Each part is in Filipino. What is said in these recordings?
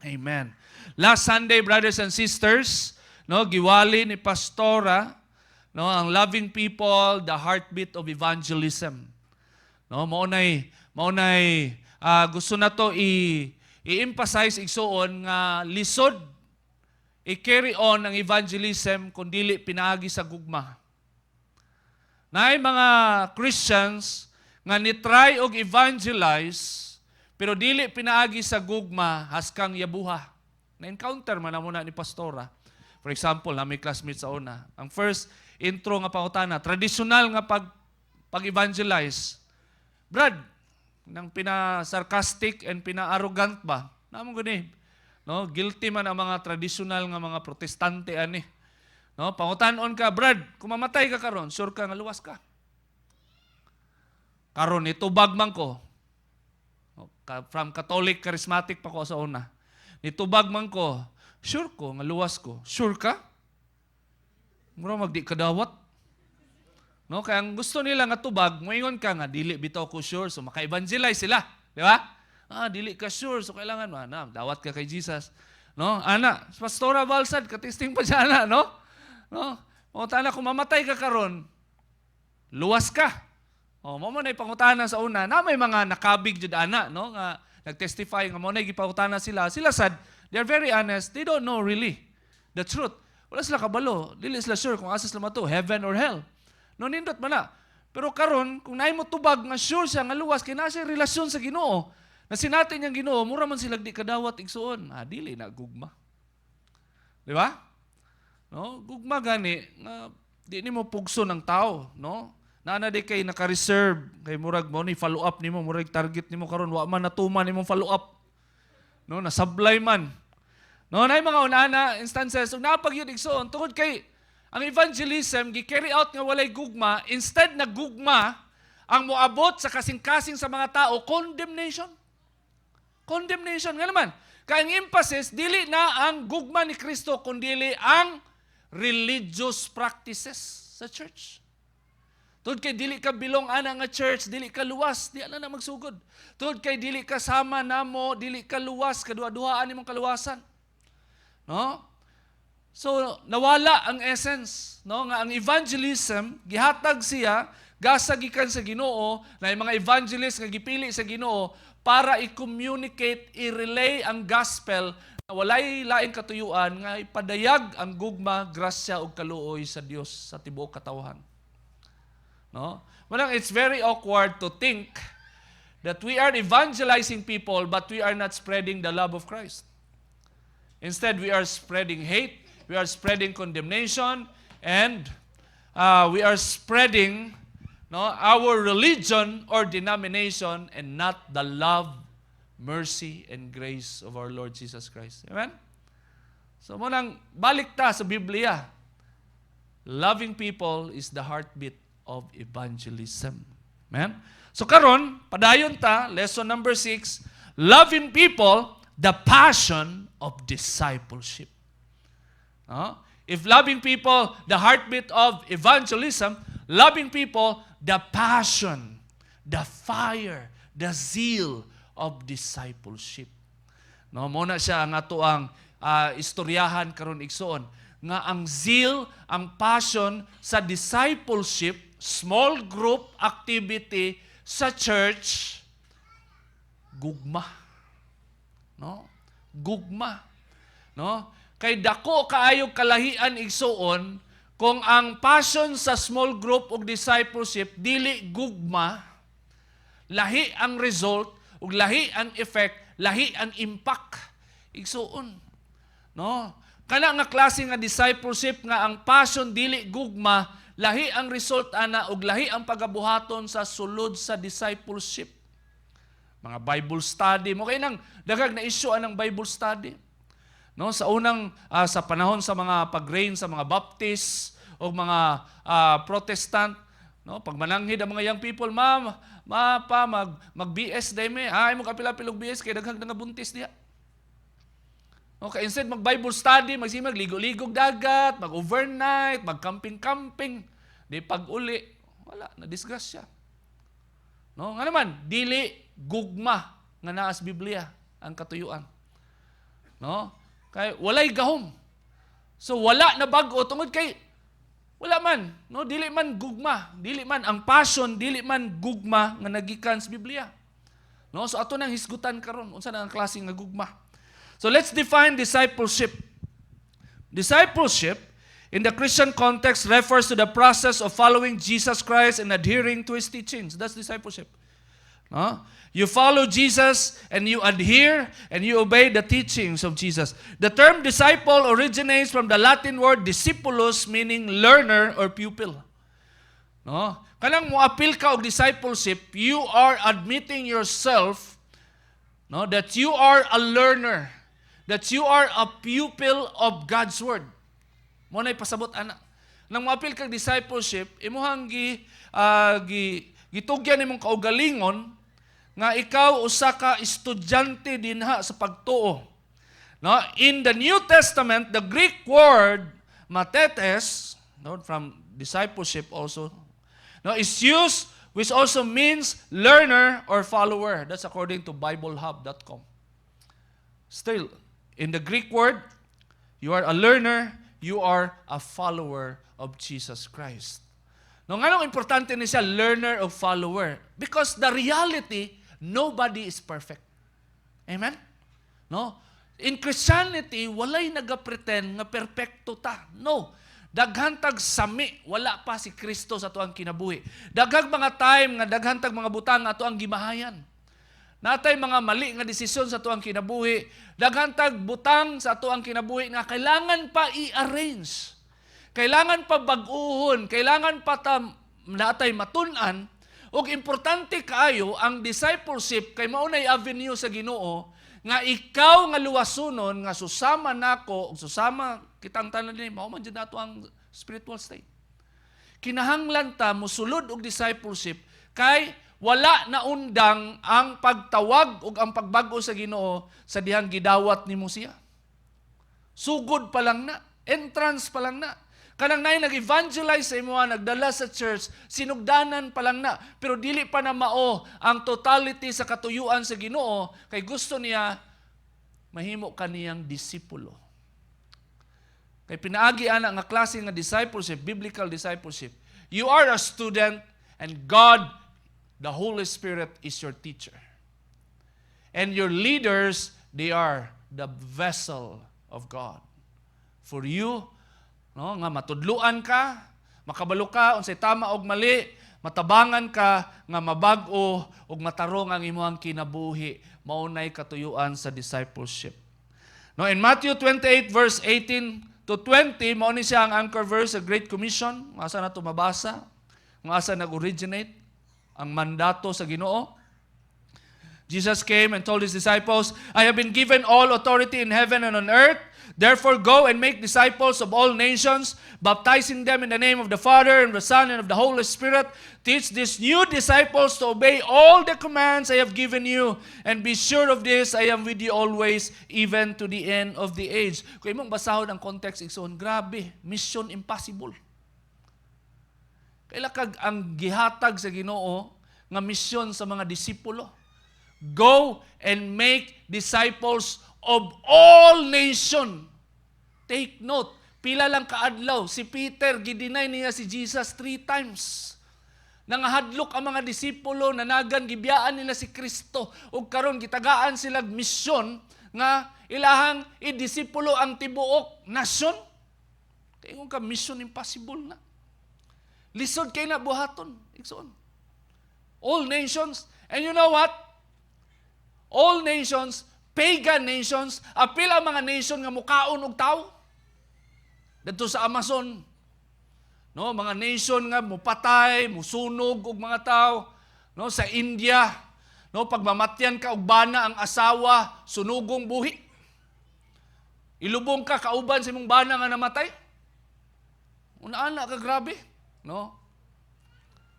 Amen. Last Sunday, brothers and sisters, no, giwali ni Pastora, no, ang loving people, the heartbeat of evangelism. No, maunay gusto na to i-emphasize igsuon nga lisod i-carry on ang evangelism kung dili pinaagi sa gugma. Naay mga Christians nga ni-try og evangelize pero dili pinaagi sa gugma haskang yabuha. Na-encounter man na muna ni Pastora. For example, na may classmates sa una. Ang first intro nga pangutana, traditional nga pag-evangelize. Brad, nang pina-sarcastic and pina-arrogant ba? Namang gani. No, guilty man ang mga traditional nga mga protestante ani. No, pangutanon ka, Brad, kung mamatay ka karon, sure ka nga luwas ka. Karon itubag man ko. From Catholic, charismatic pa ko sa una. Nitubag man ko, sure ko, nga luwas ko. Sure ka? Mura magdi kadawat. No, kaya ang gusto nila nga tubag, moingon ka nga, dili bitaw ko sure, so maka-evangelize sila. Di ba? Dili ka sure, so kailangan, dawat ka kay Jesus. No, ana, Pastora Balsad, katisting pa siya, ana, no? No? Pangutana, kung mamatay ka karon, luwas ka. Mo na ipangutana sa una, na may mga nakabig jud ana, no, nga nagtestify nga mo na gipangutana sila. Sila sad, they're very honest. They don't know really the truth. Wala sila kabalo. Dili sila sure kung asa sila mato, heaven or hell. No, nindot man na. Pero karon, kung naay mo tubag nga sure siya nga luwas kay na siya relasyon sa Ginoo. Na sinatin niyang Ginoo, mura man sila di kadawat igsuon. Dili na gugma. Di ba? No, gugma gani nga di nimo pugso ng tao, no? Naana di kay naka-reserve kay murag mo ni follow up nimo, murag target nimo karon wa man natuman nimo follow up. No, nasablay man. No, nay mga unana instances ug napag yun igsoon tungod kay ang evangelism gi-carry out nga walay gugma, instead na gugma ang moabot sa kasing-kasing sa mga tao, condemnation. Condemnation nga naman. Kaya ang emphasis dili na ang gugma ni Kristo kundi ang religious practices sa church. Tungod kay dili ka bilong ana nga church, dili ka luwas, di ana na magsugod. Tungod kay dili ka sama namo, dili ka luwas, kadua-duhaan nimong kaluwasan. No? So nawala ang essence, no, nga ang evangelism gihatag siya gasagikan sa Ginoo, na yung mga evangelist nga gipili sa Ginoo para i-communicate, i-relay ang gospel na walay laing katuyuan nga ipadayag ang gugma, grasya ug kaluoy sa Dios sa tibuok katawhan. No? Well, it's very awkward to think that we are evangelizing people but we are not spreading the love of Christ. Instead, we are spreading hate, we are spreading condemnation, and we are spreading our religion or denomination and not the love, mercy, and grace of our Lord Jesus Christ. Amen? So, munang balik ta sa Biblia. Loving people is the heartbeat of evangelism. Amen? So karon, padayon ta, lesson number 6, loving people, the passion of discipleship. If loving people, the heartbeat of evangelism, loving people, the passion, the fire, the zeal of discipleship. No, muna siya ang ato ang istoryahan karon igsoon nga ang zeal, ang passion sa discipleship, small group activity sa church, gugma. No? Gugma. No? Kay dako kaayo kalahian igsuon kung ang passion sa small group ug discipleship dili gugma, lahi ang result ug lahi ang effect, lahi ang impact igsuon. No? Kana nga klase nga discipleship nga ang passion dili gugma, lahi ang result ana ug lahi ang pagabuhaton sa sulod sa discipleship. Mga Bible study mo kay nang dagag na issue anang Bible study. No, sa unang sa panahon sa mga pag-reign sa mga Baptist o mga Protestant, no, pag mananghid ang mga young people, mag-BS day me, ay mo kapila-pilog BS kay daghang nga buntis diha. Okay, instead mag-Bible study, magsimag ligo-ligog dagat, mag-overnight, mag-camping-camping, di pag-uli, wala, na-disgrasya. No, nga naman, dili gugma nga naas Biblia ang katuyuan. No? Kay walay gahom. So wala na bag-o tungod kay wala man, no, dili man gugma, dili man ang passion, dili man gugma nga nagikan sa Biblia. No, so ato nang hisgutan karon unsa na ang klase nga gugma. So let's define discipleship. Discipleship in the Christian context refers to the process of following Jesus Christ and adhering to his teachings. That's discipleship. No? You follow Jesus and you adhere and you obey the teachings of Jesus. The term disciple originates from the Latin word discipulus, meaning learner or pupil. No? Kanang moapil ka og discipleship, you are admitting yourself, no, that you are a learner, that you are a pupil of God's word. Mo nay pasabot ana. Nang moapil kag discipleship, imuhang gitugyan nimong kaugalingon nga ikaw usa ka estudyante dinha sa pagtuo. No, in the New Testament, the Greek word matetes, no, from discipleship also, no, is used which also means learner or follower. That's according to biblehub.com. Still, in the Greek word, you are a learner, you are a follower of Jesus Christ. No, nga nung importante ni siya, learner or follower? Because the reality, nobody is perfect. Amen? No? In Christianity, walay nagapretend nga perpekto ta. No. Daghantag sami, wala pa si Kristo sa tuang kinabuhi. Daghang mga time nga daghantag mga butang nga tuang gimahayan. Natay mga mali nga desisyon sa tuang kinabuhi. Daghantag butang sa tuang kinabuhi nga kailangan pa i-arrange. Kailangan pa bag-uhon, kailangan pa natay matun-an. Og importante kaayo ang discipleship kay maunay avenue sa Ginoo nga ikaw nga luwasunon nga susama nako ug susama kitang tanan ni mao man jud nato ang spiritual state. Kinahanglan ta mosulod og discipleship kay wala na undang ang pagtawag ug ang pagbag-o sa Ginoo sa dihang gidawat nimo siya. Sugod pa lang na, entrance pa lang na. Kanang nay nag-evangelize sa imo, nagdala sa church, sinugdanan pa lang na, pero dili pa na mao ang totality sa katuyuan sa Ginoo kay gusto niya mahimo kaniyang disipulo. Kay pinaagi ana nga klase nga discipleship, biblical discipleship. You are a student and God, the Holy Spirit is your teacher. And your leaders, they are the vessel of God. For you, no, nga matudluan ka, makabalo ka unsay tama og mali, matabangan ka nga mabag-o ug matarong ang imong kinabuhi, maunay katuyuan sa discipleship. No, in Matthew 28 verse 18 to 20, mao ni siya ang anchor verse sa Great Commission, asa nato mabasa, kung asa nag-originate ang mandato sa Ginoo. Jesus came and told his disciples, I have been given all authority in heaven and on earth. Therefore, go and make disciples of all nations, baptizing them in the name of the Father, and the Son, and of the Holy Spirit. Teach these new disciples to obey all the commands I have given you. And be sure of this, I am with you always, even to the end of the age. Kung imong basahon ang context, igsoon, grabe, mission impossible. Kaila kag ang gihatag sa Ginoo nga mission sa mga disipulo. Go and make disciples of all nation. Take note, pila lang kaadlaw, si Peter, gidinay niya si Jesus 3 times. Nangahadlok ang mga disipulo, nanagan, gibiyaan nila si Kristo. Ug karon gitagaan sila misyon nga ilahang idisipulo ang tibuok nasyon. Kaya ka, mission impossible na. Lisod kay na buhaton. Iksoon. All nations. And you know what? All nations, pagan nations, apil ang mga nation nga mukaon og tao. Dito sa Amazon, no, mga nation nga mupatay, musunog og mga tao, no, sa India, no, pagmamatyan ka og bana ang asawa, sunugong buhi. Ilubong ka kauban sa imong bana nga namatay. Una-ana ka grabe, no?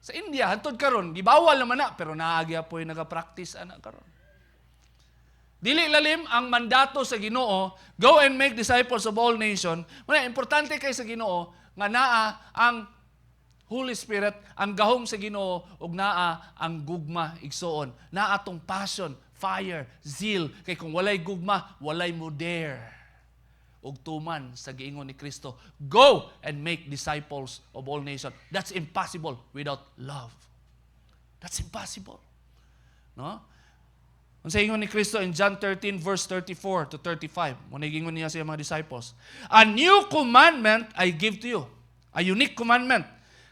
Sa India hantod karon, gibawal naman na pero naagya po'y naga-practice ana karon. Dili lalim ang mandato sa Ginoo, go and make disciples of all nation. Muna, importante kay sa Ginoo nga naa ang Holy Spirit, ang gahom sa Ginoo ug naa ang gugma igsoon. Naa atong passion, fire, zeal. Kay kung walay gugma, walay mo dare. Ug tuman sa giingon ni Kristo, go and make disciples of all nations. That's impossible without love. That's impossible. No? Ang sa ingon ni Kristo in John 13 verse 34 to 35, muna gingon niya sa mga disciples, a new commandment I give to you. A unique commandment.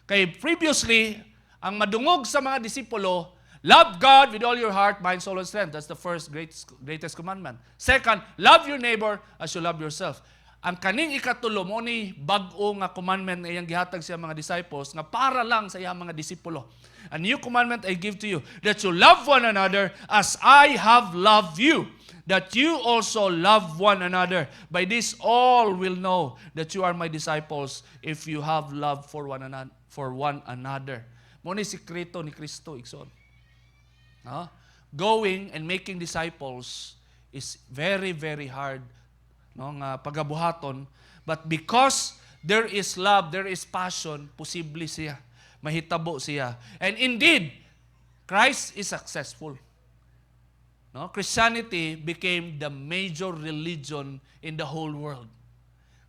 Kay previously, ang madungog sa mga disipulo, love God with all your heart, mind, soul, and strength. That's the first greatest commandment. Second, love your neighbor as you love yourself. Ang kaning ikatulo mo ni bag-o nga commandment na iyang gihatag sa mga disciples nga para lang sa iyang mga disipulo. A new commandment I give to you, that you love one another as I have loved you, that you also love one another. By this all will know that you are my disciples if you have love for one another. Mo ni sikreto ni Kristo igsoon. No? Going and making disciples is very, very hard, no, nga pagabuhaton. But because there is love, there is passion, posible siya. Mahitabo siya. And indeed, Christ is successful. No? Christianity became the major religion in the whole world.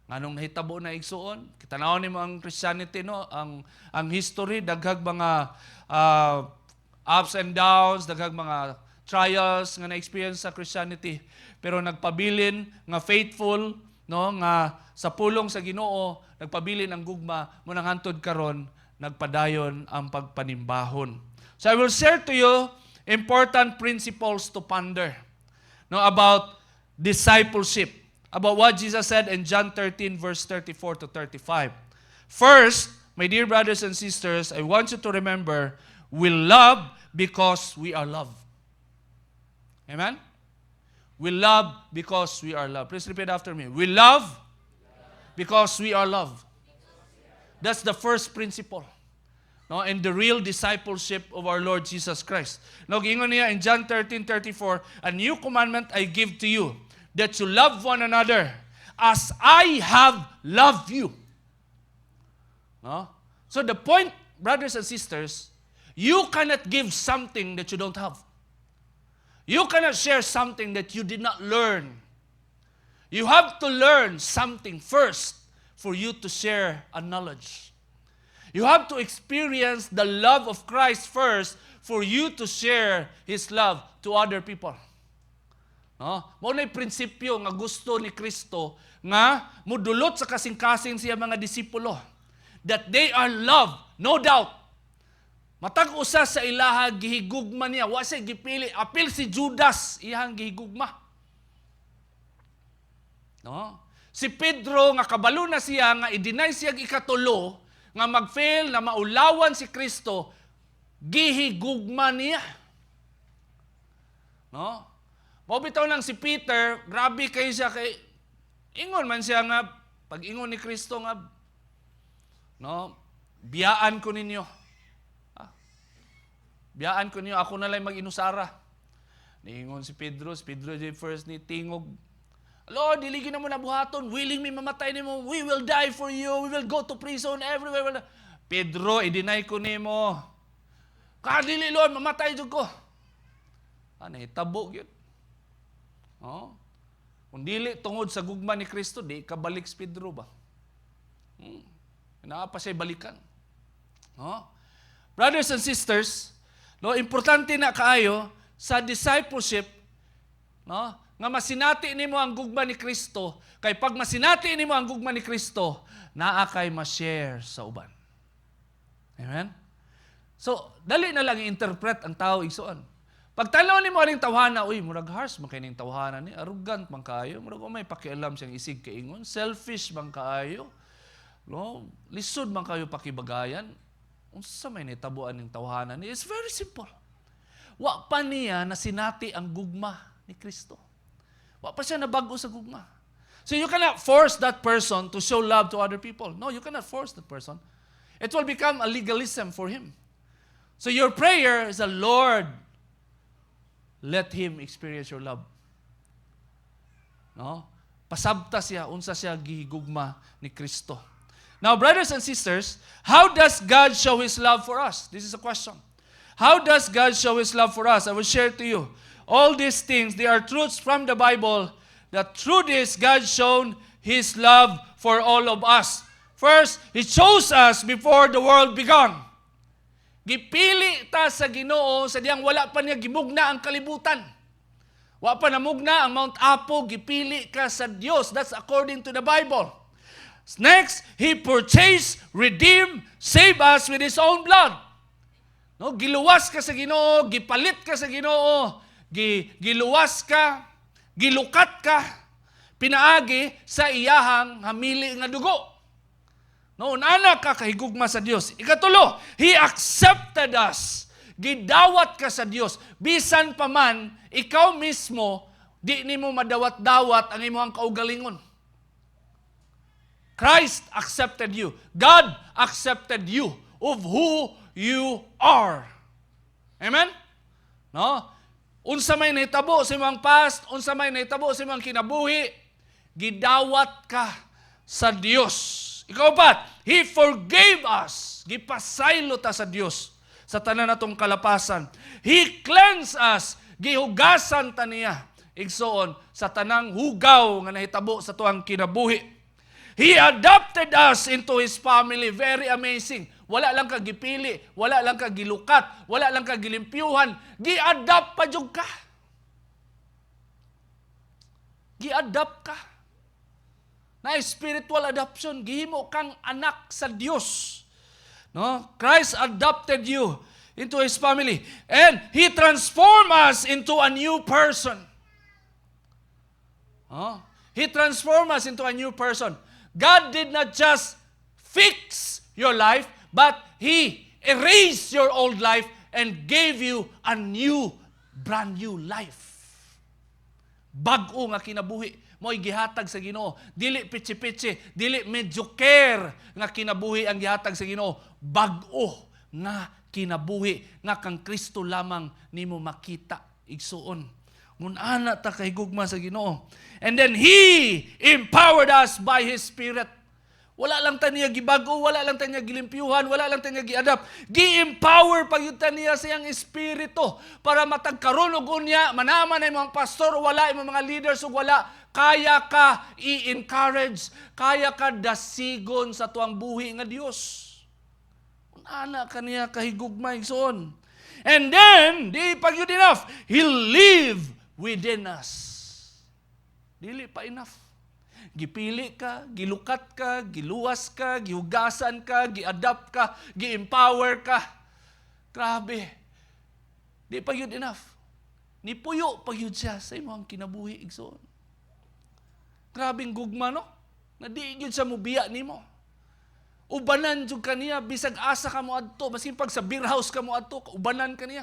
Nganong nahitabo na igsuon, kitanawon nimo ang Christianity, no, ang history daghag mga ups and downs, daghag mga trials nga na-experience sa Christianity, pero nagpabilin nga faithful, no, nga sa pulong sa Ginoo nagpabilin ang gugma mo nang hantod karon nagpadayon ang pagpanimbahon. So I will share to you important principles to ponder, no, about discipleship, about what Jesus said in John 13 verse 34 to 35. First, my dear brothers and sisters, I want you to remember, we love because we are loved. Amen? We love because we are loved. Please repeat after me. We love because we are loved. That's the first principle, no, in the real discipleship of our Lord Jesus Christ. No, giingon niya in John 13:34, a new commandment I give to you, that you love one another as I have loved you. No? So the point, brothers and sisters, you cannot give something that you don't have. You cannot share something that you did not learn. You have to learn something first for you to share a knowledge. You have to experience the love of Christ first for you to share His love to other people. No? Mao nay prinsipyo nga gusto ni Kristo nga mudulot sa kasing-kasing siya mga disipulo, that they are loved, no doubt. Matag usa sa ilaha gihigugma niya, wa siya gipili, apil si Judas iyang gihigugma. No? Si Pedro nga kabalo na siya nga i-deny siya ikatulo nga mag-fail na maulawan si Kristo, gihigugma niya. No? Mabitaw lang si Peter, grabe kayo siya kay ingon man siya nga pag ingon ni Kristo nga, no, biyaan ko ninyo. Biyaan ko ninyo, ako na lang mag-inusara. Niingon si Pedro first ni tingog, Lord, diligin na mo na buhaton, willing me mamatay nimo, we will die for you, we will go to prison everywhere. Pedro, i-deny ko nimo. Kadili, Lord, mamatay jud ko. Ano, hitabo gyud. Oh? Kung dili tungod sa gugma ni Kristo, di kabalik si Pedro ba? Naa pa siya balikan. Oh? Brothers and sisters, no, importante na kaayo sa discipleship, no, nga masinati nimo ang gugma ni Kristo, kay pag masinati nimo ang gugma ni Kristo, naa kay ma-share sa uban. Amen? So, dali na lang i-interpret ang tao igsoon. Pag tanaw nimo aning tawhana, uy, murag harsh man kay ning tawhana ni, arrogant man kaayo, murag may pakialam siyang isig kay ingon, selfish man kaayo. No, lisod man kayo pakibagayan. Unsa may nitabuan ning tawhana ni? It's very simple. Wa pa niya na sinati ang gugma ni Kristo. Wa pa siya nabago sa gugma. So you cannot force that person to show love to other people. No, you cannot force that person. It will become a legalism for him. So your prayer is, Lord, let him experience your love. No? Pasabta siya, unsa siya gihigugma ni Kristo. Now, brothers and sisters, how does God show His love for us? This is a question. How does God show His love for us? I will share to you. All these things, they are truths from the Bible, that through this, God shown His love for all of us. First, He chose us before the world began. Gipili ta sa Ginoo sa diyang wala pa niya gimugna ang kalibutan. Wa pa namugna ang Mount Apo, gipili ka sa Dios. That's according to the Bible. Next, He purchased, redeemed, saved us with His own blood. No, giluwas ka sa Ginoo, gipalit ka sa Ginoo, giluwas ka, gilukat ka, pinaagi sa iyahang hamili nga dugo. No, anak ka kahigugma sa Dios. Ikatulo, He accepted us. Gidawat ka sa Dios. Bisan pa man, ikaw mismo, di nimo madawat-dawat ang imong kaugalingon. Christ accepted you. God accepted you of who you are. Amen? No? Unsa may nahitabo sa imong past, unsa may nahitabo sa imong kinabuhi, gidawat ka sa Dios. Ikaw pa, He forgave us. Gipasaylo ta sa Dios sa tanan natong kalapasan. He cleansed us. Gihugasan ta niya. Igsoon sa tanang hugaw nga nahitabo sa tuang kinabuhi. He adopted us into His family. Very amazing. Wala lang ka gipili, wala lang ka gilukat, wala lang ka gilimpyuhan. Gi-adopt pa jud ka. Gi-adopt ka. Na spiritual adoption, gihimo kang anak sa Dios. No? Christ adopted you into His family. And He transformed us into a new person. He transformed us into a new person. God did not just fix your life, but He erased your old life and gave you a new, brand new life. Bag-o nga kinabuhi. Mo'y gihatag sa Ginoo. Dili pitsi-pitsi, dili mediocre nga kinabuhi ang gihatag sa Ginoo. Bag-o nga kinabuhi nga kang Kristo lamang nimo makita igsuon. Ngunana ta kahigugma sa Ginoo. And then He empowered us by His Spirit. Wala lang ta niya gibago, wala lang ta niya gilimpyuhan, wala lang ta niya gi-adapt. Gi-empower pa yun ta niya sa iyang espiritu para matagkaroon og unya, manaman ay mga pastor, wala ay mga leaders, ug wala. Kaya ka i-encourage, kaya ka dasigon sa tuang buhi nga Dios. Ngunana ka niya kahigugma igsoon. And then, di pa yun enough, He'll live within us. Dili pa enough. Gipili ka, gilukat ka, giluwas ka, gihugasan ka, gi-adapt ka, gi-empower ka. Grabe. Di pa yun enough. Nipuyo pa yun siya sa imong kinabuhi igsoon. Grabing gugma, no? Na di yun siya mubiya nimo. Ubanan jud kaniya, bisag asa ka mo adto, maski pag sa beer house ka mo adto, ubanan kaniya.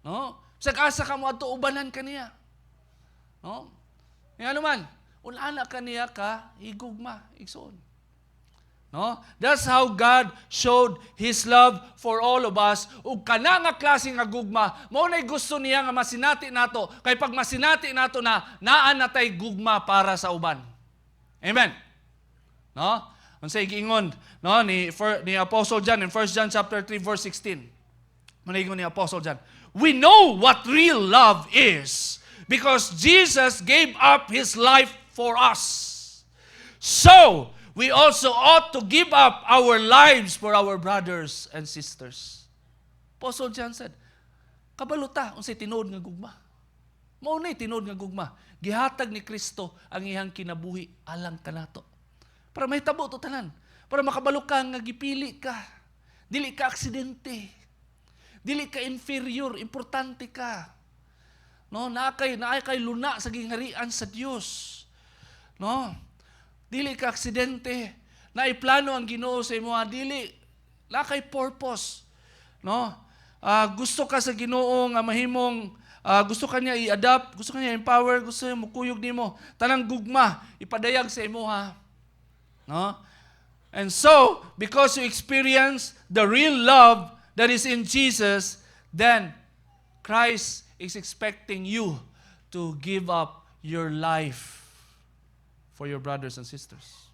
No? Bisag asa ka mo adto, ubanan kaniya. No? Nga naman, ulana kaniya ka, igugma, igsoon. No? That's how God showed His love for all of us. Ug kana nga klase nga gugma, mao nay gusto niya nga masinati nato. Kay pag masinati nato na, naan natay gugma para sa uban. Amen. No? Unsay giingon, no, ni Apostle John in 1 John chapter 3 verse 16. Maniingon ni Apostle John, we know what real love is because Jesus gave up His life for us. So, we also ought to give up our lives for our brothers and sisters. Apostle John said, kabaluta, unsay tinuod nga gugma. Mao nay tinuod nga gugma. Gihatag ni Kristo ang iyang kinabuhi alang kanato. Para mahitabo to tanan. Para makabalo ka nga gipili ka. Dili ka aksidente. Dili ka inferior, importante ka. No, naay kay luna sa gingharian sa Dios. No? Dili ka aksidente. Naiplano ang Ginoo sa imo, dili na kay purpose. No? Gusto ka sa Ginoo nga mahimong gusto ka niya i-adapt, gusto ka niya empower, gusto niya mukuyog nimo. Tanang gugma ipadayag sa imo ha. No? And so, because you experience the real love that is in Jesus, then Christ is expecting you to give up your life for your brothers and sisters.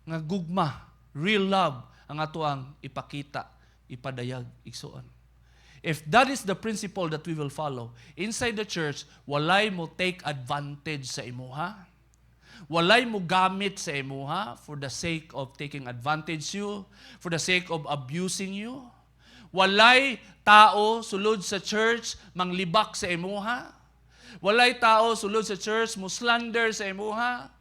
nga gugma, real love, ang ato ang ipakita, ipadayag, igsuon. If that is the principle that we will follow, inside the church, walay mo take advantage sa imuha. Walay mo gamit sa imuha for the sake of taking advantage you, for the sake of abusing you. Walay tao sulod sa church manglibak sa imuha. Walay tao sulod sa church mo slander sa imuha.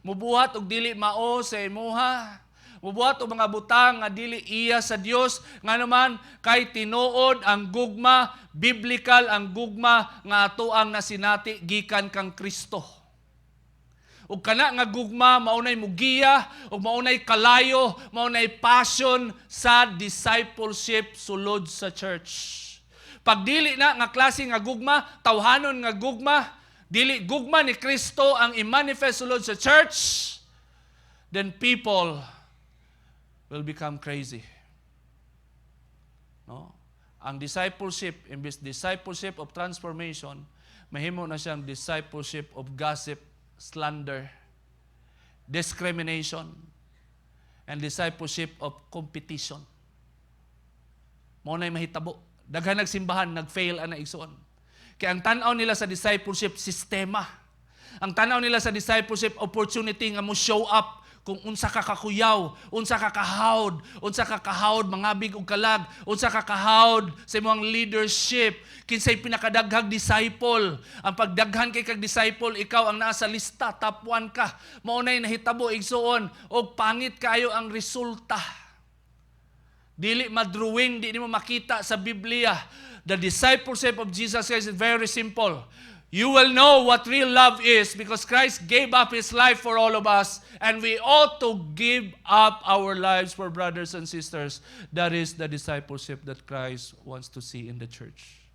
Mubuhat og dili mao sa imuha. Mubuhat og mga butang nga dili iya sa Dios, nga naman kay tinuod ang gugma, biblical ang gugma nga atoang nasinati gikan kang Kristo. Ug kana nga gugma maunay mugiya, ug maunay kalayo, maunay passion sa discipleship sulod sa church. Pag dili na nga klase nga gugma, tawhanon nga gugma, dili gugma ni Kristo ang i-manifest sulod sa church, then people will become crazy. No? Ang discipleship, imbis discipleship of transformation, mahimo na siyang discipleship of gossip, slander, discrimination, and discipleship of competition. Mao na'y mahitabo. Daghan nagsimbahan, nag-fail ana igsoon. Kaya ang tanaw nila sa discipleship, sistema. Ang tanaw nila sa discipleship, opportunity nga mo show up kung unsa ka kakuyaw, unsa ka kahawd, mangabig og kalag, unsa ka kahawd sa imong leadership, kinsay pinakadaghang disciple. Ang pagdaghan kay kag disciple, ikaw ang nasa lista, top 1 ka. Maunay nahitabo igsoon og pangit kayo ang resulta. Dili madrawing, di mo makita sa Biblia. The discipleship of Jesus Christ is very simple. You will know what real love is because Christ gave up His life for all of us, and we ought to give up our lives for brothers and sisters. That is the discipleship that Christ wants to see in the church.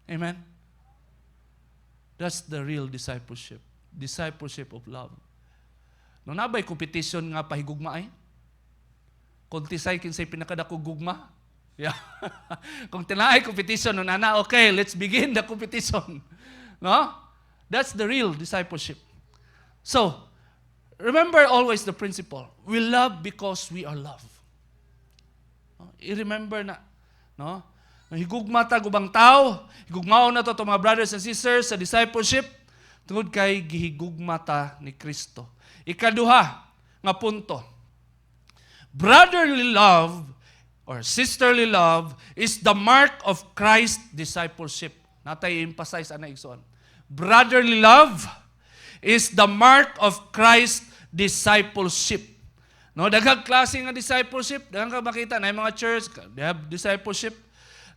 Amen? That's the real discipleship. Discipleship of love. Nung nabay competition nga pahigugma ay, kontisay kinsay pinakadako gugma. Yeah. Kung tinaay competition nun ana, okay, let's begin the competition. No? That's the real discipleship. So, remember always the principle. We love because we are loved. No? I-remember na, no? Higugma ta gubang tao, higugmao na to mga brothers and sisters sa discipleship tungod kay gihigugma ta ni Kristo. Ikaduha nga punto. Brotherly love or sisterly love is the mark of Christ discipleship. Natay emphasize ana igsoon. Brotherly love is the mark of Christ discipleship. No, daghang klase nga discipleship, daghang ka makita na mga church, they have discipleship.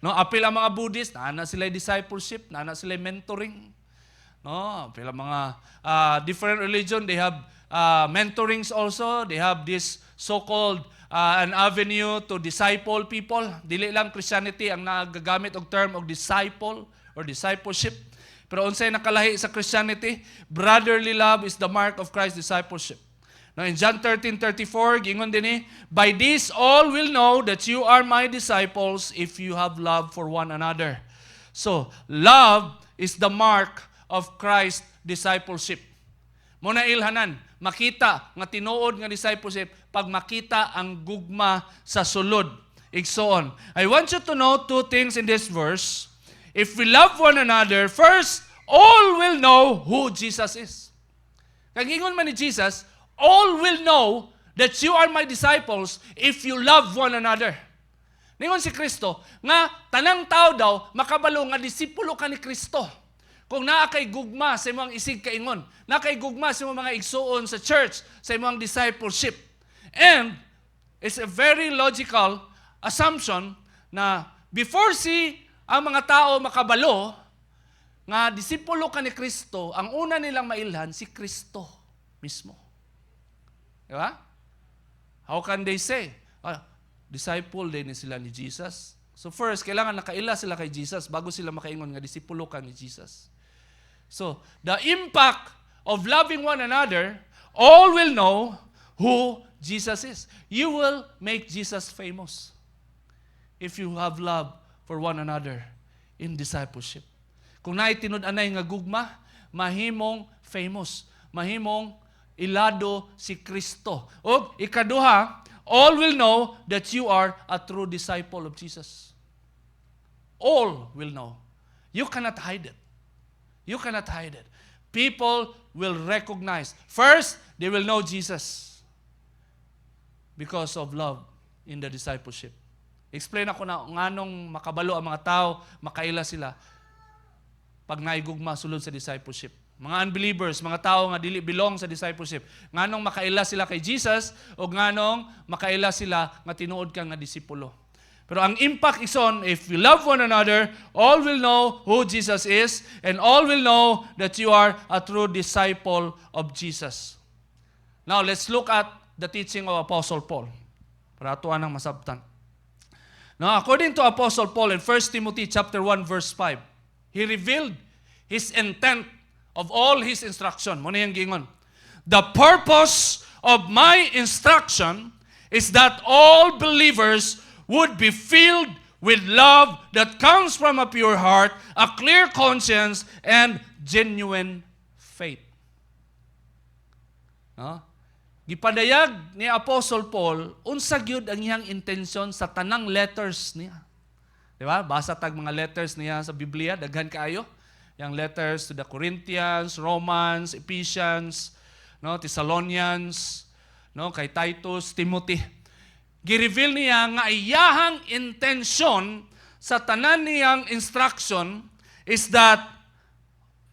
No, apil ang mga Buddhist, na sila discipleship, na sila mentoring. No, apil ang mga different religion, they have mentorings also. They have this so-called an avenue to disciple people. Dili lang Christianity ang nagagamit og term of disciple or discipleship. Pero unsay nakalahi sa Christianity, brotherly love is the mark of Christ's discipleship. Now in John 13:34, gingon dinhi, by this all will know that you are my disciples if you have love for one another. So, love is the mark of Christ's discipleship. Muna ilhanan, makita nga tinuod nga discipleship pag makita ang gugma sa sulod. Igsoon. I want you to know two things in this verse. If we love one another, first, all will know who Jesus is. Kag ingon man ni Jesus, all will know that you are my disciples if you love one another. Ningon si Kristo, nga tanang tao daw makabalo nga disipulo ka ni Kristo. Kung naa kay gugma sa imong isig kaingon, naa kay gugma sa imong mga igsuon sa church, sa imong discipleship. And it's a very logical assumption na before ang mga tao makabalo nga disipulo ka ni Kristo, ang una nilang mailhan si Kristo mismo. Diba? How can they say? Disciple din sila ni Jesus. So first, kailangan nakaila sila kay Jesus bago sila makaingon nga disipulo ka ni Jesus. So, the impact of loving one another, all will know who Jesus is. You will make Jesus famous if you have love for one another in discipleship. Kung naay tinud-anay nga gugma, mahimong famous, mahimong ilado si Kristo. O ikaduha, all will know that you are a true disciple of Jesus. All will know. You cannot hide it. You cannot hide it. People will recognize. First, they will know Jesus because of love in the discipleship. Explain ako na nganong makabalo ang mga tao, makaila sila pag naigugma sulod sa discipleship. Mga unbelievers, mga tao nga dili belong sa discipleship, nganong makaila sila kay Jesus o nganong makaila sila nga tinuod ka nga disipulo. Pero ang impact ison, if we love one another, all will know who Jesus is and all will know that you are a true disciple of Jesus. Now, let's look at the teaching of Apostle Paul. Para atuan ang masabtan. Now, according to Apostle Paul in 1 Timothy chapter 1 verse 5, he revealed his intent of all his instruction. Muna yung gingon. The purpose of my instruction is that all believers would be filled with love that comes from a pure heart, a clear conscience, and genuine faith. No? Gipadayag ni Apostle Paul, unsa gyud ang iyang intensyon sa tanang letters niya. Di ba? Basa tag mga letters niya sa Biblia, daghan kaayo. Yang letters to the Corinthians, Romans, Ephesians, no, Thessalonians, no, kay Titus, Timothy. Gi-reveal niya nga iyahang intensyon sa tanan niyang instruction is that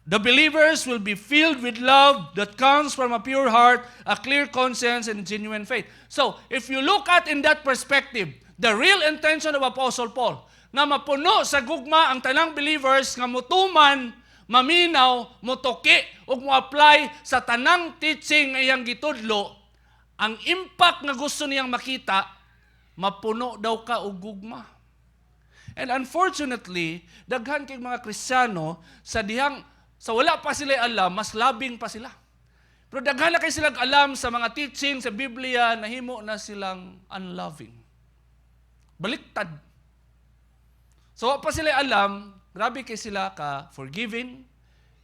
the believers will be filled with love that comes from a pure heart, a clear conscience, and genuine faith. So, if you look at in that perspective, the real intention of Apostle Paul, na mapuno sa gugma ang tanang believers nga mutuman, maminaw, mutuki, ug mo-apply sa tanang teaching nga iyang gitudlo, ang impact nga gusto niyang makita, mapuno daw ka og gugma. And unfortunately, daghan kay mga Kristiyano sa wala pa sila alam, mas labing pa sila. Pero daghan na kay sila alam sa mga teaching sa Biblia, nahimo na silang unloving. Baliktad. So pa sila alam, grabe kay sila ka forgiving,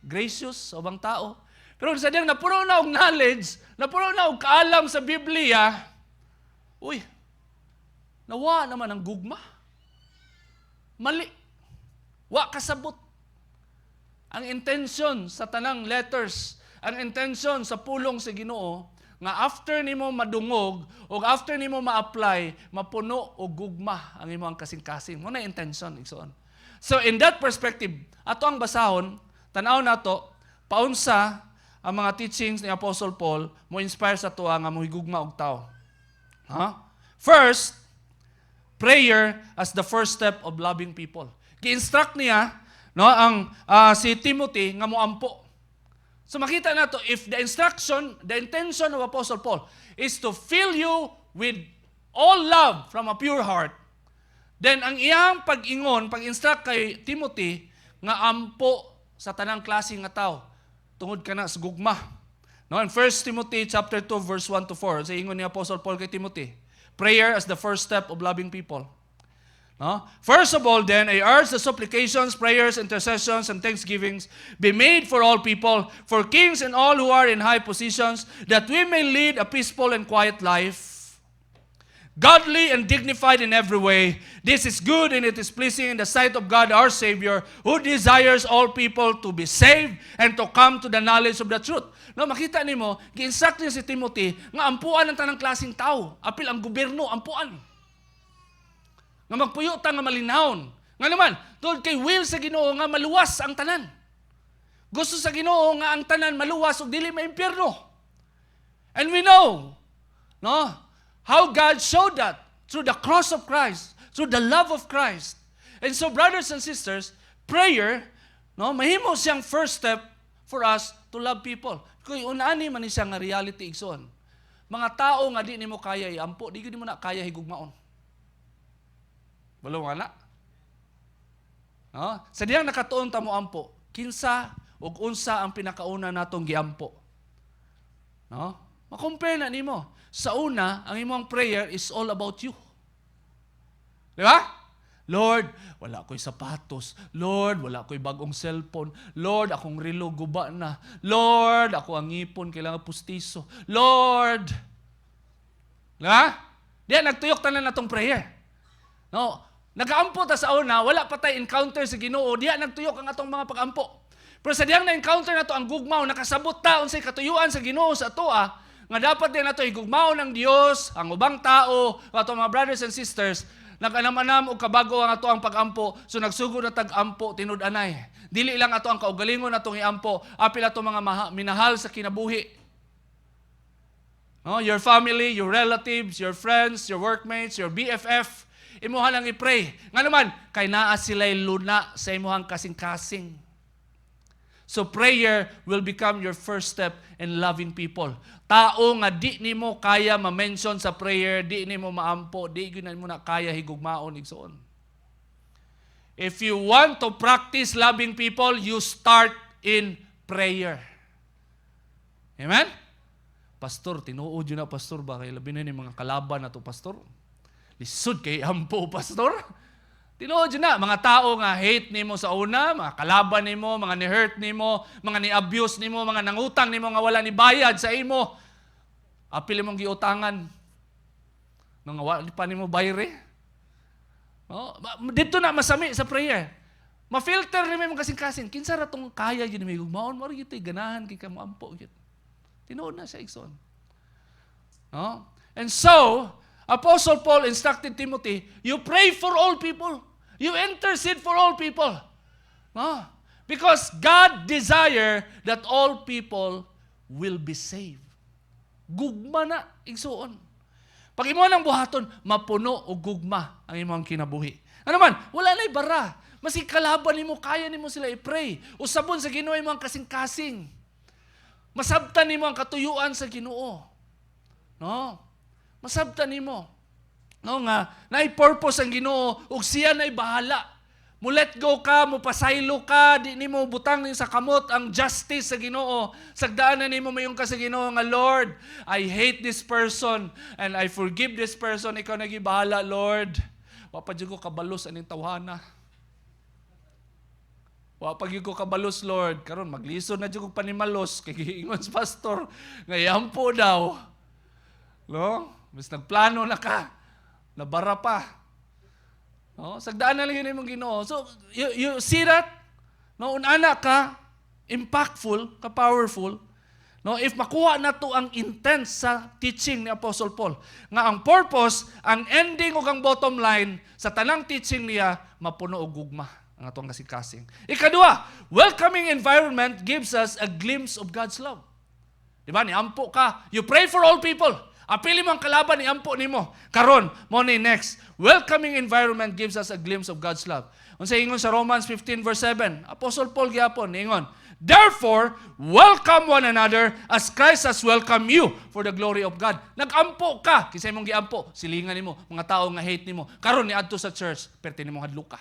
gracious sa ubang tao. Pero sa diyang napuno na og knowledge, napuno na og kaalam sa Biblia, uy, nawa naman ang gugma. Mali. Wa kasabot. Ang intention sa tanang letters, ang intention sa pulong sa Ginoo, nga after nimo madungog o after nimo ma-apply, mapuno o gugma ang imong kasing-kasing. Mo na intention igsoon. So in that perspective, ato ang basahon, tan-aw nato paunsa ang mga teachings ni Apostle Paul mo inspire sa tuwa nga mohigugma og tao. First, prayer as the first step of loving people. Gi-instruct niya no ang si Timothy nga moampo. So makita nato if the intention of Apostle Paul is to fill you with all love from a pure heart, then ang iyang pag-ingon, pag-instruct kay Timothy nga ampo sa tanang klase nga tao tungod kana sa gugma. No, in 1 Timothy chapter 2 verse 1 to 4, sa ingon ni Apostle Paul kay Timothy, prayer as the first step of loving people. No? First of all, then, I urge the supplications, prayers, intercessions, and thanksgivings be made for all people, for kings and all who are in high positions, that we may lead a peaceful and quiet life, godly and dignified in every way. This is good and it is pleasing in the sight of God our Savior, who desires all people to be saved and to come to the knowledge of the truth. No, makita nimo, gi-instruct niya si Timothy nga ampuan ang tanang klaseng tao. Apil ang gobyerno, ampuan. Nga magpuyota nga malinawon. Nga naman, tungod kay will sa Ginoo nga maluwas ang tanan. Gusto sa Ginoo nga ang tanan maluwas ug dili maimpyerno. And we know, no, how God showed that through the cross of Christ, through the love of Christ. And so, brothers and sisters, prayer, no, mahimo siyang first step for us to love people. Kung unani man siya nga reality igsoon. Mga tao nga di nimo kaya iampo, di gyud mo na kaya higugmaon. Wala nga na. No? Sa diyang nakatuon ta mo ampo, kinsa ug unsa ang pinakauna natong giampo. No? Ma-compare na nimo. Sa una, ang imong prayer is all about you. Di ba? Lord, wala ko'y sapatos. Lord, wala ko'y bagong cellphone. Lord, akong relo guba na. Lord, ako ang ngipon, kailangan pustiso. Lord! Ha? Diyan, nagtuyok tanan na itong prayer. No? Nag-aampo ta sa una, wala pa tayo encounter sa Ginoo. Diyan, nagtuyok ang atong mga pag-ampo. Pero sa diyang na-encounter na to ang gugmaw, nakasabot ta unsay katuyuan sa Ginoo sa atoa, nga dapat din nato igugmaw ng Dios, ang ubang tao, ato mga brothers and sisters, nag-anam-anam og kabago ang ato ang pag-ampo, so nagsugod na tag-ampo tinud-anay. Dili lang ato ang kaugalingon natong iampo, apil ato mga minahal sa kinabuhi. No, your family, your relatives, your friends, your workmates, your BFF, imuha lang i-pray. Nga naman, kay naa sila'y luna sa imuhang kasing-kasing. So prayer will become your first step in loving people. Tao nga di nimo kaya ma-mention sa prayer, di nimo maampo, di gyud mo na kaya higugmaon igsoon. If you want to practice loving people, you start in prayer. Amen? Pastor, tinuod yun na pastor ba? Kaya labi na ni mga kalaban na to pastor. Lisod kay ampo pastor. Tinuod yun na, mga tao nga hate nimo sa una, mga kalaban nimo, mga ni-hurt nimo, mga ni-abuse nimo, mga nangutang nimo nga wala ni bayad sa imo. Apil mong giutangan. Nang wala pa nimo bayre. Oh, dito na masami sa prayer. Ma-filter ni mo kasing-kasing. Kinsa ra tong kaya yun may gugmaon mo rin ganahan kay kamampo yun. Tinuod na sa igsoon. No? And so, Apostle Paul instructed Timothy, you pray for all people. You intercede for all people. No? Because God desire that all people will be saved. Gugma na, igsoon. Pag imo nang buhaton, mapuno o gugma ang imong kinabuhi. Ano man, wala na'y bara. Maski kalaban nimo, kaya nimo sila i-pray. Usabon sa Ginoo mo ang kasing-kasing. Masabtan nimo ang katuyuan sa Ginoo. No? Masabtan nimo. No nga, naay-purpose ang Ginoo ug siya nay bahala. Mo let go ka, mo pasaylo ka, di nimo butang ni sa kamot ang justice sa Ginoo. Sagdaan na nimo mayong ka sa Ginoo nga Lord, I hate this person and I forgive this person. Ikaw na gibahala, Lord. Wa pa jud ko kabalos aning tawhana. Wa pa gyud ko kabalos, Lord. Karon maglisod na jud ko panimalos kay giingon sa pastor nga yampo daw. No? Mas nagplano na ka. Nabara pa. No? Sagdaan na lang yun yung Ginoo. So, you see that? No? Unana ka, impactful, ka-powerful. No? If makuha na to ang intent sa teaching ni Apostle Paul, nga ang purpose, ang ending o ang bottom line, sa tanang teaching niya, mapuno o gugma ang atong kasing-kasing. Ikadua, welcoming environment gives us a glimpse of God's love. Diba? Niampo ka. You pray for all people. Apili mo ang kalaban, niampo nimo. Karon, mo ni next. Welcoming environment gives us a glimpse of God's love. Unsay ingon sa Romans 15 verse 7, Apostle Paul gyapon ingon, therefore, welcome one another as Christ has welcomed you for the glory of God. Nagampo ka, kisay mong giampo, silingan nimo, mga tao nga hate nimo. Karon niadto sa church, perti nimo hadlo ka.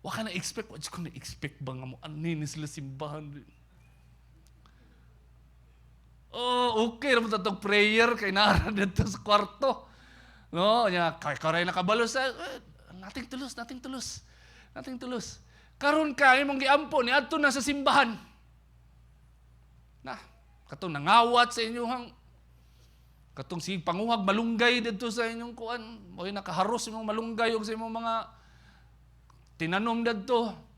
Wa ka na-expect, wa ko na-expect ba nga mo anin sila simbahan. Oh, okay naman itong prayer kay nara dito sa kwarto. No, nya kay nakabalos sa nating tulus. Karon ka imong giampo ni adto na sa simbahan. Na, katong nangawat sa inyong katong si panguhag malunggay dito sa inyong kuan, moy nakaharos imong malunggay og sa imong mga tinanom didto.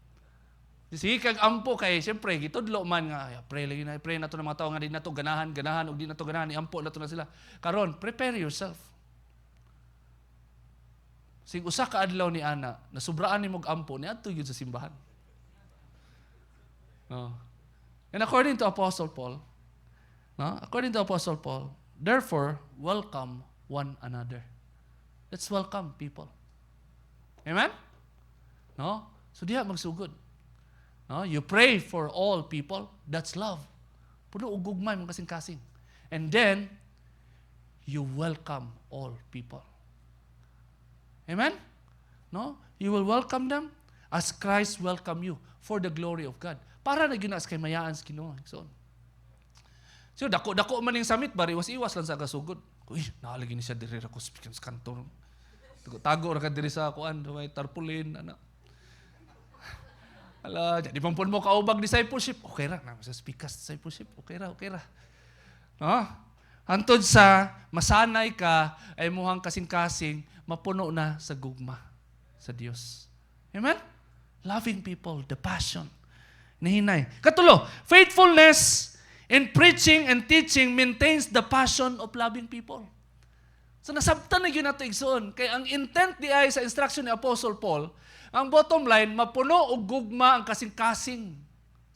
Sige kag ampo kay siyempre gitudlo man nga pray na to ng mga tao nga di na to ganahan ug di na to ganahan iampo na to na sila. Karon prepare yourself. Sig usa ka adlaw ni ana nasubraan nimo og ampo niadto gyud sa simbahan. No. And according to Apostle Paul, therefore welcome one another. Let's welcome people. Amen? No? So diha magsugod. No, you pray for all people. That's love. Puno og gugmay mong kasing-kasing. And then, you welcome all people. Amen? No? You will welcome them as Christ welcome you for the glory of God. Para na ginas kay mayaan sa Ginoo. So, dako man ning samit bari iwas-iwas lang sa kasugod. Uy, naalagi ni siya diri ra ko sa kantor. tago ra ka diri sa kuan, may tarpaulin ana. Ala, di pampun mo kaubag discipleship. Okay ra na sa speakers discipleship. Okay ra. No? Hantod sa masanay ka ay muhang kasing-kasing mapuno na sa gugma sa Dios. Amen? Loving people, the passion. Nahinay. Katulo, faithfulness in preaching and teaching maintains the passion of loving people. So nasabtan na yun nato igsoon. Kaya ang intent di ay sa instruction ni Apostle Paul, ang bottom line, mapuno o gugma ang kasing-kasing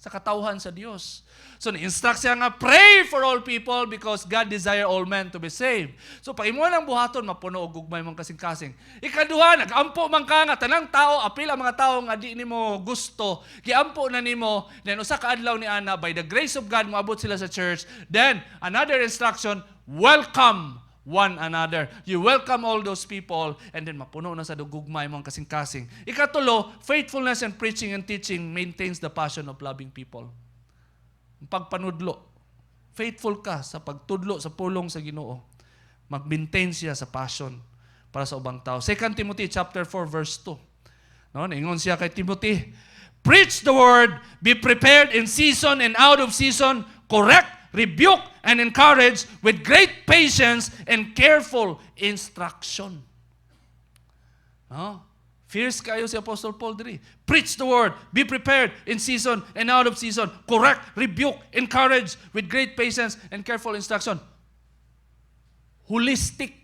sa katawhan sa Dios. So, ni-instruct siya nga, pray for all people because God desire all men to be saved. So, pag imo ng buhaton, mapuno o gugma mong kasing-kasing. Ikaduha, nag-ampo man ka nga, tanang tao, apil ang mga tao nga di nimo gusto, giampo na nimo, then usa ka adlaw ni Ana, by the grace of God, moabot sila sa church. Then, another instruction, welcome one another. You welcome all those people and then mapuno na sa dugugmay mong kasing-kasing. Ikatulo, faithfulness in preaching and teaching maintains the passion of loving people. Pagpanudlo, faithful ka sa pagtudlo sa pulong sa Ginoo, mag-maintain siya sa passion para sa ubang tao. 2 Timothy chapter 4 verse 2. No, ingon siya kay Timothy, preach the word, be prepared in season and out of season, correct, rebuke, and encourage with great patience and careful instruction. No? Fierce kayo si Apostle Paul diri. Preach the word, be prepared in season and out of season, correct, rebuke, encourage with great patience and careful instruction. Holistic.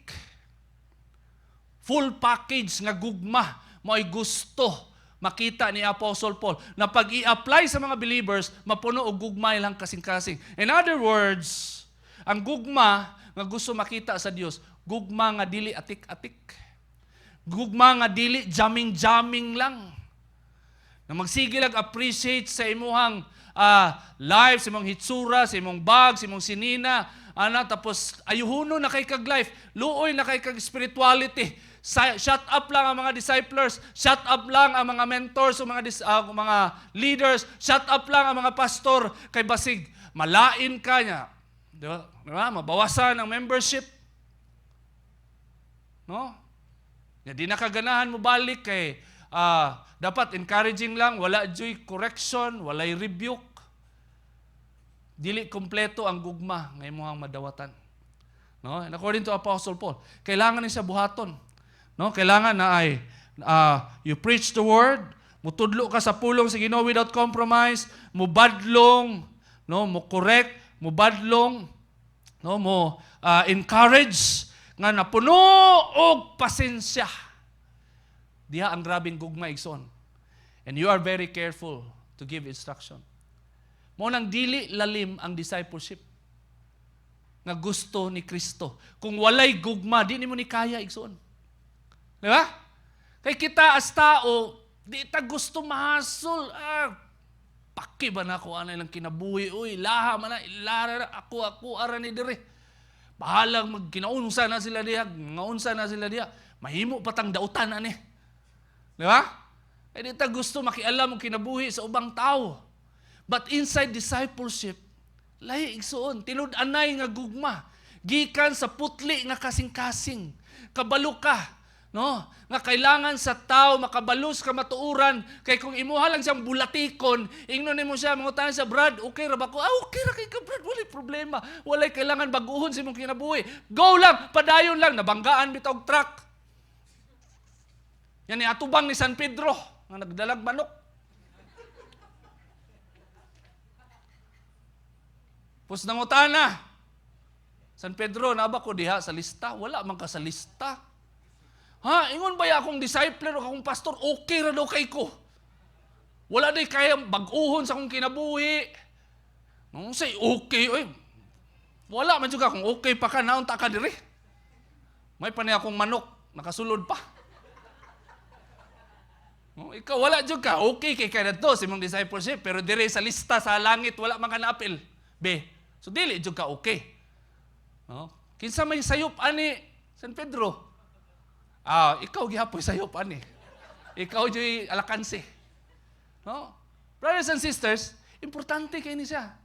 Full package nga gugma mo'y gusto makita ni Apostle Paul na pag i-apply sa mga believers, mapuno o gugmay lang kasing-kasing. In other words, ang gugma nga gusto makita sa Dios, gugma nga dili atik-atik. Gugma nga dili jamming-jamming lang. Na magsige lang appreciate sa imuhang life, sa imong hitsura, sa imong bag, sa imong sinina, tapos ayuhuno na kay kag life, luoy na kay kag spirituality. Shut up lang ang mga disciples, shut up lang ang mga mentors o mga leaders, shut up lang ang mga pastor kay basig malain ka niya. Diba? Mabawasan ang membership. No? Di na kaganahan mo balik kay dapat encouraging lang, wala joy correction, walay rebuke. Dili kompleto ang gugma ngay mohang madawatan. No? And according to Apostle Paul, kailangan ni sa buhaton. No? Kailangan na ay you preach the word, mutudlo ka sa pulong sa Ginoo without compromise, mubadlong, no, mo correct, mubadlong, no, mo encourage nga napuno og pasensya. Diha ang grabing gugma igsoon. And you are very careful to give instruction. Mo nang dili lalim ang discipleship nga gusto ni Kristo. Kung walay gugma, di nimo ni kaya igsoon. Di ba? Kay kita as tao, di ta gusto mahasol. Paki ba na ako anay lang kinabuhi? Uy, laha man na, ilara ako ara ni dire. Bahalang magkinaunsa na sila diha, ngaunsa na sila diha. Mahimo patang dautan ani. Di ba? Eh di ta gusto makialam og kinabuhi sa ubang tao. But inside discipleship, lahi igsoon, tinud-anay nga gugma. Gikan sa putli nga kasing-kasing. Kabalo ka. No? Nga kailangan sa tao makabalos ka matuuran kay kung imuha lang siyang bulatikon, ingnon nimo siya mangutan sa Brad, okay ra ba ko? Okay ra kay ka Brad, wala problema. Walay kailangan baguhon sa imong kinabuhi. Go lang, padayon lang, nabanggaan bitaw og truck. Yan ni atubang ni San Pedro nga nagdalag manok. Pus nangutan na. San Pedro, naba ko diha sa lista? Wala man ka sa lista. Ha, ingon ba ya akong disciple o akong pastor, okay ra daw kay ko. Wala day kaya baguhon sa akong kinabuhi. Nung say okay, oy. Wala man juga kung okay pa ka, naunta ka diri. May pa niya akong manok, nakasulod pa. No, ikaw wala juga, okay kay kada to sa imong discipleship, pero diri sa lista sa langit, wala man ka na-apil. B. So dili juga okay. No? Kinsa may sayop ani San Pedro? Ikaw gihapoy sayop ani. Ikaw joy alakansi. No? Brothers and sisters, importante kay ni siya.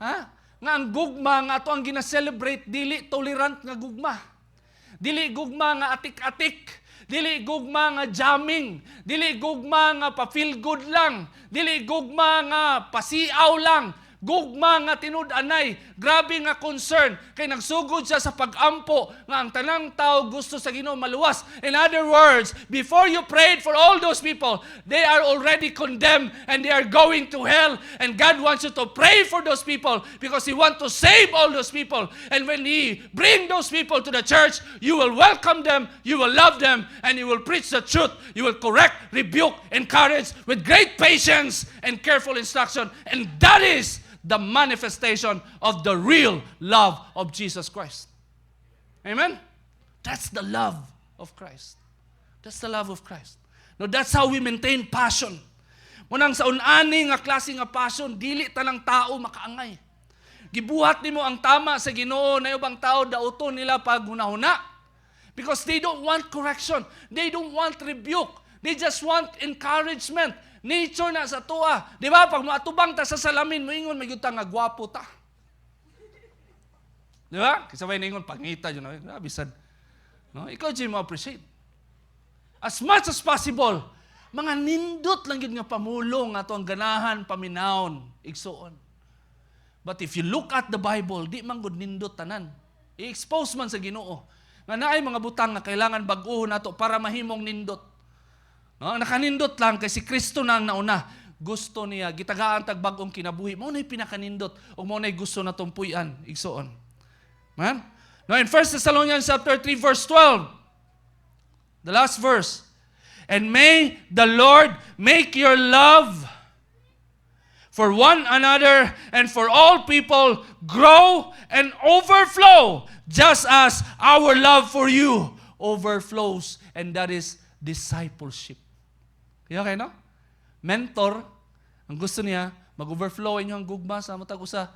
Ha? Nga ang gugma nga ato ang gina-celebrate dili tolerant nga gugma. Dili gugma nga atik-atik. Dili gugma nga jamming. Dili gugma nga pa-feel good lang. Dili gugma nga pasiaw lang. Gugma nga tinud-anay, grabe nga concern, kay nagsugod siya sa pag-ampo nga ang tanang tao gusto sa Ginoo maluwas. In other words, before you prayed for all those people, they are already condemned and they are going to hell. And God wants you to pray for those people because He wants to save all those people. And when He bring those people to the church, you will welcome them, you will love them, and you will preach the truth. You will correct, rebuke, encourage with great patience and careful instruction. And that is the manifestation of the real love of Jesus Christ. Amen? That's the love of Christ. That's the love of Christ. No, that's how we maintain passion. Munang sa unani nga klase nga passion, dili tanang tao makaangay. Gibuhat nimo ang tama sa Ginoo na ubang tao dauton nila pag hunahuna. Because they don't want correction. They don't want rebuke. They just want encouragement. Nature na sa tuwa. Di ba? Pag maatubang ta sa salamin, moingon, may yutang nga gwapo ta. Di ba? Kisabay na ingon, pangita yun. Bisan. No? Ikaw dyan mo appreciate. As much as possible, mga nindot lang yun nga pamulong ato ang ganahan, paminahon, igsoon. But if you look at the Bible, di man gud nindot tanan. I-expose man sa Ginoo. Nga naay mga butang na kailangan bag-uhon nato para mahimong nindot. No, nakanindot lang kay si Kristo na ang nauna. Gusto niya gitagaan tag bag-ong kinabuhi. Mao nay pinakanindot ug mao nay gusto natong puy-an igsoon. Man? Now in 1 Thessalonians chapter 3 verse 12. The last verse. And may the Lord make your love for one another and for all people grow and overflow just as our love for you overflows, and that is discipleship. Kaya kayo, no? Mentor, ang gusto niya, mag-overflow inyong gugma sa matag usa,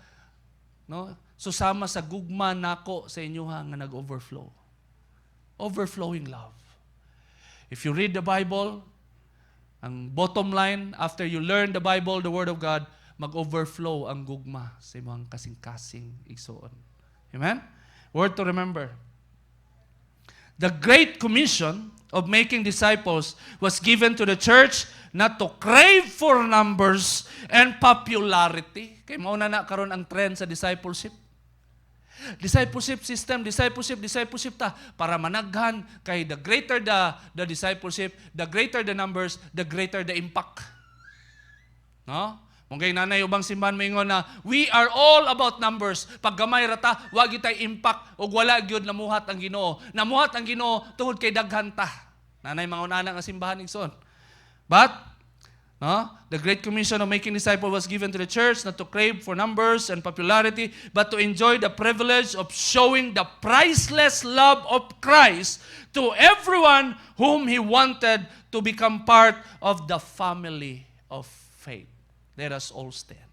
no? Susama sa gugma nako sa inyo nga nag-overflow. Overflowing love. If you read the Bible, ang bottom line, after you learn the Bible, the Word of God, mag-overflow ang gugma sa imong kasing-kasing igsoon. Amen? Word to remember. The Great Commission of making disciples was given to the church not to crave for numbers and popularity. Kaya mauna na karon ang trend sa discipleship. Discipleship system, discipleship ta para managhan kay the greater the discipleship, the greater the numbers, the greater the impact. No? Kung kay nanay ubang simbahan moingon na we are all about numbers. Pag gamay rata, wa gyud tay impact ug wala gyud namuhat ang Ginoo. Namuhat ang Ginoo tungod kay daghan ta. Nanay mga una nga simbahan igsoon. But the Great Commission of making disciples was given to the church not to crave for numbers and popularity, but to enjoy the privilege of showing the priceless love of Christ to everyone whom He wanted to become part of the family of faith. Let us all stand.